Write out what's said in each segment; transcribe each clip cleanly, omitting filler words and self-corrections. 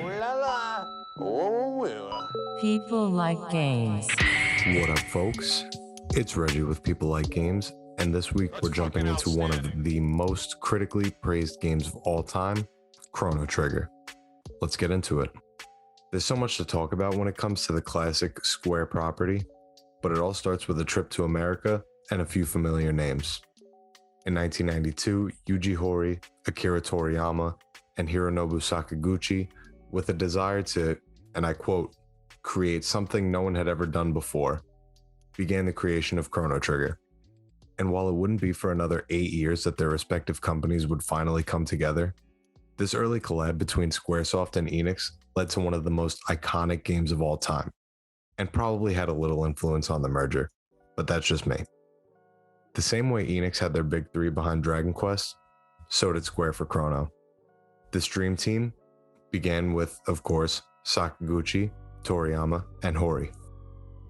la la. Oh, People like games. What up, folks? It's Reggie with People Like Games, and this week we're jumping into one of the most critically praised games of all time, Chrono Trigger. Let's get into it. There's so much to talk about when it comes to the classic Square property, but it all starts with a trip to America and a few familiar names. In 1992, Yuji Horii, Akira Toriyama, and Hironobu Sakaguchi, with a desire to, and I quote, create something no one had ever done before, began the creation of Chrono Trigger. And while it wouldn't be for another 8 years that their respective companies would finally come together, this early collab between Squaresoft and Enix led to one of the most iconic games of all time, and probably had a little influence on the merger, but that's just me. The same way Enix had their big three behind Dragon Quest, so did Square for Chrono. This dream team began with, of course, Sakaguchi, Toriyama, and Horii.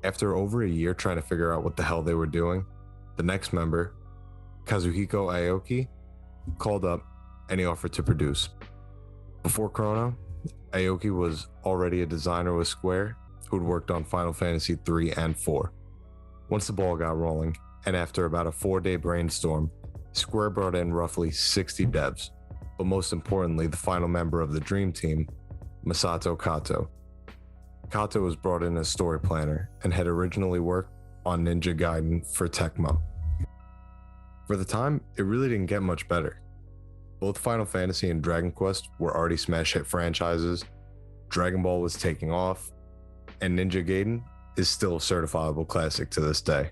After over a year trying to figure out what the hell they were doing, the next member, Kazuhiko Aoki, called up and he offered to produce. Before Chrono, Aoki was already a designer with Square who'd worked on Final Fantasy 3 and 4. Once the ball got rolling, and after about a 4-day brainstorm, Square brought in roughly 60 devs, but most importantly, the final member of the dream team, Masato Kato. Kato was brought in as story planner and had originally worked on Ninja Gaiden for Tecmo. For the time, it really didn't get much better. Both Final Fantasy and Dragon Quest were already smash hit franchises, Dragon Ball was taking off, and Ninja Gaiden is still a certifiable classic to this day.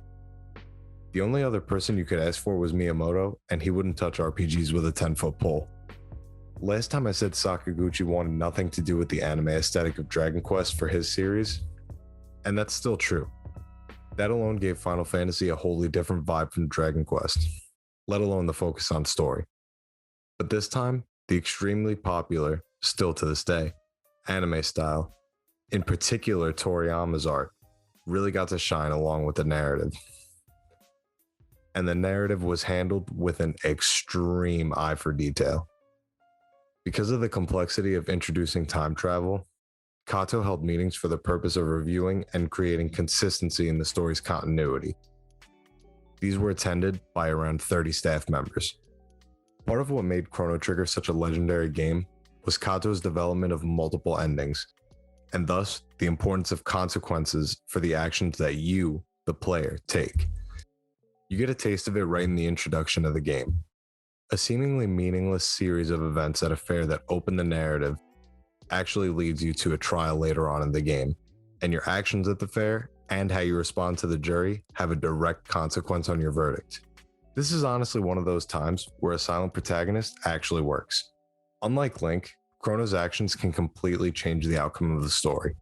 The only other person you could ask for was Miyamoto, and he wouldn't touch RPGs with a 10-foot pole. Last time I said Sakaguchi wanted nothing to do with the anime aesthetic of Dragon Quest for his series, and that's still true. That alone gave Final Fantasy a wholly different vibe from Dragon Quest, let alone the focus on story. But this time, the extremely popular, still to this day, anime style, in particular Toriyama's art, really got to shine along with the narrative. And the narrative was handled with an extreme eye for detail. Because of the complexity of introducing time travel, Kato held meetings for the purpose of reviewing and creating consistency in the story's continuity. These were attended by around 30 staff members. Part of what made Chrono Trigger such a legendary game was Kato's development of multiple endings, and thus the importance of consequences for the actions that you, the player, take. You get a taste of it right in the introduction of the game. A seemingly meaningless series of events at a fair that open the narrative actually leads you to a trial later on in the game, and your actions at the fair and how you respond to the jury have a direct consequence on your verdict. This is honestly one of those times where a silent protagonist actually works. Unlike Link, Chrono's actions can completely change the outcome of the story.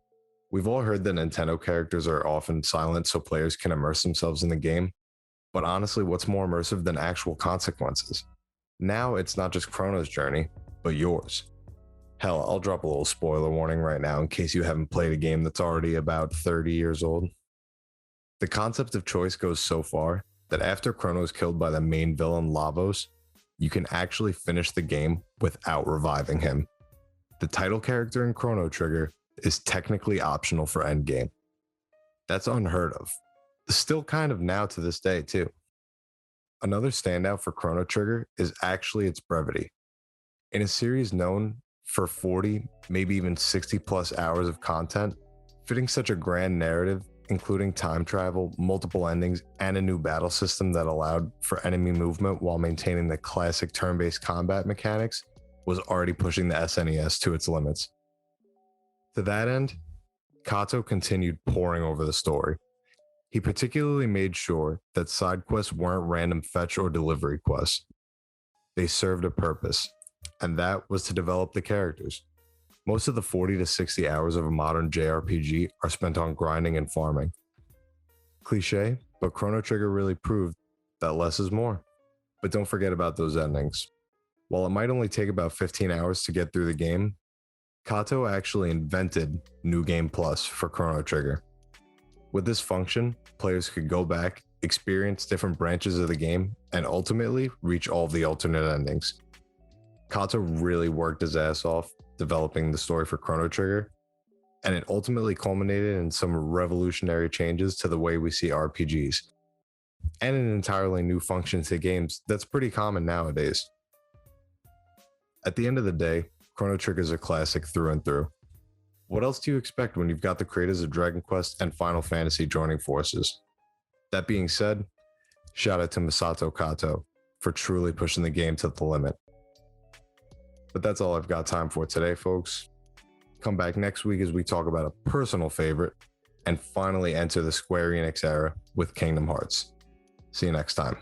We've all heard that Nintendo characters are often silent so players can immerse themselves in the game, but honestly, what's more immersive than actual consequences? Now it's not just Chrono's journey, but yours. Hell, I'll drop a little spoiler warning right now in case you haven't played a game that's already about 30 years old. The concept of choice goes so far that after Chrono is killed by the main villain Lavos, you can actually finish the game without reviving him. The title character in Chrono Trigger is technically optional for endgame. That's unheard of. Still kind of now to this day too. Another standout for Chrono Trigger is actually its brevity. In a series known for 40, maybe even 60 plus hours of content, fitting such a grand narrative, including time travel, multiple endings, and a new battle system that allowed for enemy movement while maintaining the classic turn-based combat mechanics, was already pushing the SNES to its limits. To that end, Kato continued pouring over the story. He particularly made sure that side quests weren't random fetch or delivery quests. They served a purpose, and that was to develop the characters. Most of the 40 to 60 hours of a modern JRPG are spent on grinding and farming. Cliché, but Chrono Trigger really proved that less is more. But don't forget about those endings. While it might only take about 15 hours to get through the game, Kato actually invented New Game Plus for Chrono Trigger. With this function, players could go back, experience different branches of the game, and ultimately reach all of the alternate endings. Kato really worked his ass off developing the story for Chrono Trigger, and it ultimately culminated in some revolutionary changes to the way we see RPGs, and an entirely new function to games that's pretty common nowadays. At the end of the day, Chrono Trigger is a classic through and through. What else do you expect when you've got the creators of Dragon Quest and Final Fantasy joining forces? That being said, shout out to Masato Kato for truly pushing the game to the limit. But that's all I've got time for today, folks. Come back next week as we talk about a personal favorite and finally enter the Square Enix era with Kingdom Hearts. See you next time.